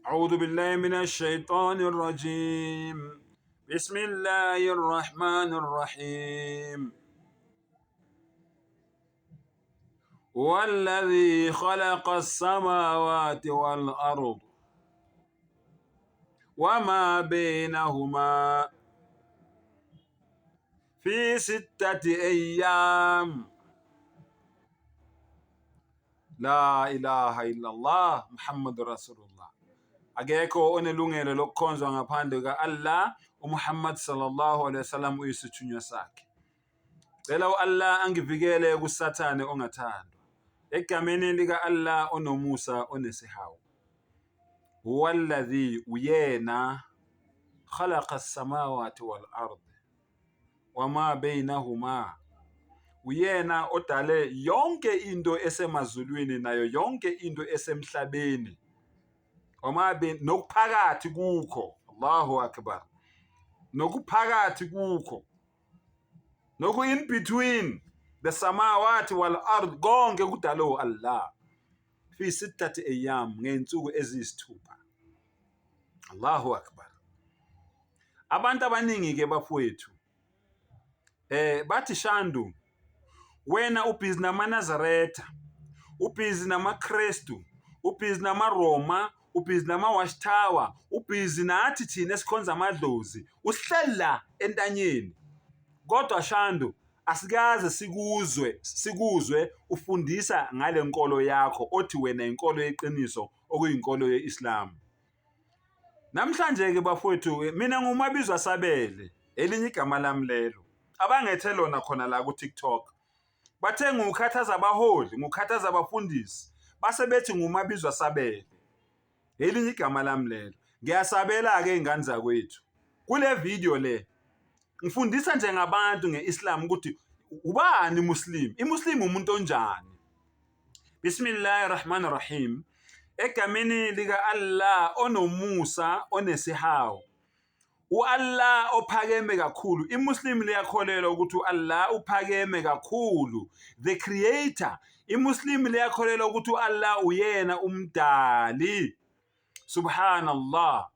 أعوذ بالله من الشيطان الرجيم. بسم الله الرحمن الرحيم. والذي خلق السماوات والأرض وما بينهما في 6 أيام. لا إله إلا الله محمد رسول الله. Akekho onelungelo lokukhonzwa ngaphandle ka-Allah. uMuhammad sallallahu alaihi wasallam uyisithunywa sakhe. Cela u-Allah angivikele kusathane ongathandwa. Egameni lika-Allah onomusa onesihawu. Huwallazi uyena khalaqa as-samawati wal ard wama bainahuma. Uyena odale yonke into esemazulwini nayo yonke into esemhlabeni. Nokuphakathi kukho. Allahu akbar. Nokuphakathi kukho. Noku in between the samawati wal ard konke kudalo Allah. Fi 6 ayyam ngensuku eziyisithupha. Allahu akbar. Abantu abaningi ke bafowethu bathi Shandu, wena ubhizi namaNazaretha, ubhizi namaKristu, ubhizi namaRoma, ubhizi nama-Watchtower, ubhizi nathi thina esikhonza amadlozi, usihlela entanyeni. Kodwa Shandu, asikaze sikuzwe ufundisa ngale nkolo yakho othi wena inkolo yeqiniso okuyinkolo yeIslam. Namhlanje ke bafowethu mina ngumabizwa Sabele, elinye igama lami lelo. Abangethe lona khona la ku TikTok. Bathe ngukhathaza abaholi, ngukhathaza abafundisi. Base bethi ngumabizwa Sabele. Elinye igama lami lelo. Ngiyasabela ke ingane zakwethu. Kule video le ngifundisa njengabantu ngeIslam ukuthi ubani Muslim. iMuslim umuntu onjani. Bismillahirrahmanirrahim. Egameni lika Allah onomusa onesihawu. U-Allah ophakeme kakhulu. iMuslim liyakholelwa ukuthi u-Allah uphakeme kakhulu. The creator. iMuslim liyakholelwa ukuthi u-Allah uyena umdali. Subhanallah.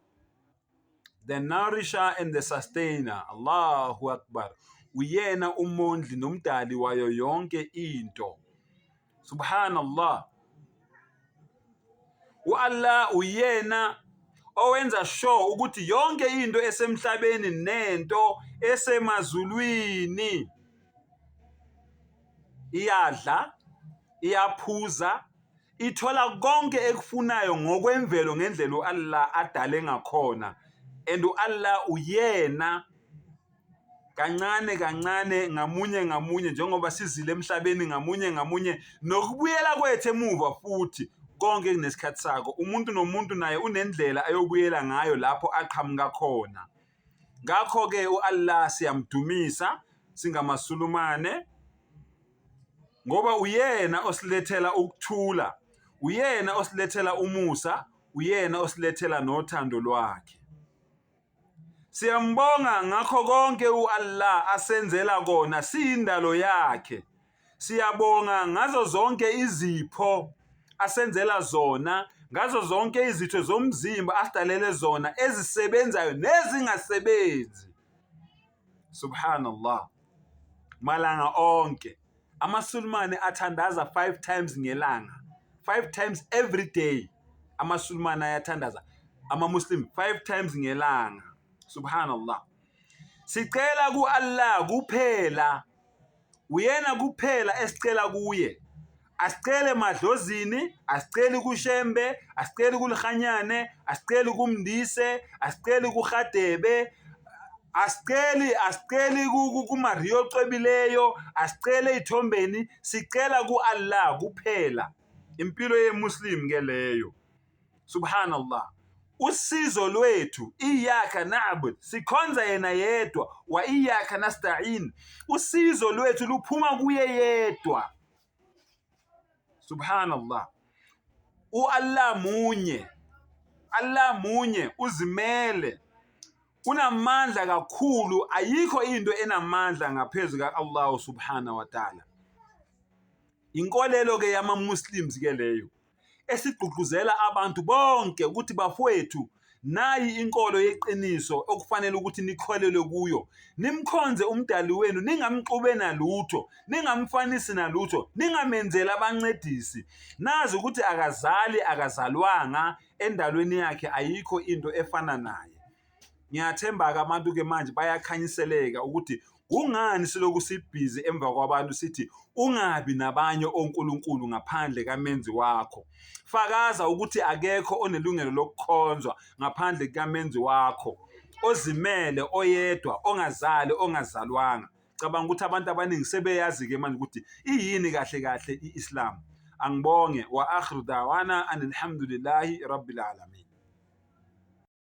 The nourisher and the sustainer. Allahu akbar. Uyena umondli nomdali wayo yonke into. Subhanallah. U-Allah uyena owenza sure ukuthi yonke into esemhlabeni nento esemazulwini iyadla, iyaphuza, ithola konke ekufunayo ngokwemvelo ngendlela u-Allah adale ngakhona. And u-Allah uyena kancane kancane ngamunye njengoba sizile emhlabeni ngamunye nokubuyela kwethu emuva futhi konke kunesikhathi sakho. Umuntu nomuntu naye unendlela ayobuyela ngayo lapho aqhamuka khona. Ngakho ke u-Allah siyamdumisa singamasulumane ngoba uyena osilethela ukuthula, uyena osilethela umusa, uyena osilethela nothando lwakhe. Siyambonga ngakho konke u-Allah asenzela kona siyindalo yakhe. Siyabonga ngazo zonke izipho asenzela zona, ngazo zonke izitho zomzimba asidalele zona ezisebenzayo nezingasebenzi. Subhanallah. Malanga onke amasulumane athandaza 5 times ngelanga. 5 times every day. Amasulumane ayathandaza. Ama-Muslim 5 times ngelanga. Subhanallah. Sicela ku-Allah kuphela. Uyena kuphela esicela kuye. Asicele madlozini, asiceli kushembe, asiceli kulihanyane, asiceli kumndise, asiceli kuhadebe, asiceli kumariyo ocwebileyo, asicele ithombeni. Sicela ku-Allah kuphela. Impilo ye-Muslim ke leyo. Subhanallah. Usizo lwethu iyyaka na'bud, sikhonza yena yedwa, wa iyyaka nasta'in. Usizo lwethu luphuma kuye yedwa. Subhanallah. U-Allah munye. Allah munye uzimele. Unamandla kakhulu, ayikho into enamandla ngaphezu ka-Allah subhanahu wa ta'ala. Inkolelo ke yama-Muslims ke leyo. esigqugquzela abantu bonke ukuthi bafowethu nayi inkolo yeqiniso okufanele ukuthi nikholelwe kuyo, nimkhonze umdali wenu, ningamxube nalutho, ningamfanisi nalutho, ningamenzeli abancedisi. Nazi ukuthi akazali, akazalwanga, endalweni yakhe ayikho into efana naye. Ngiyathemba-ke abantu-ke manje bayakhanyiseleka ukuthi kungani siloku sibhizi emva kwabantu sithi ungabi nabanye onkulunkulu ngaphandle kamenzi wakho. Fakaza ukuthi akekho onelungelo lokukhonzwa ngaphandle kamenzi wakho, ozimele, oyedwa, ongazali, ongazalwanga. Cabanga ukuthi abantu abaningi sebeyazi-ke manje ukuthi iyini kahle kahle i-Islam. Angibonge wa akhiru dawana anilhamdulillahi rabbil alamin.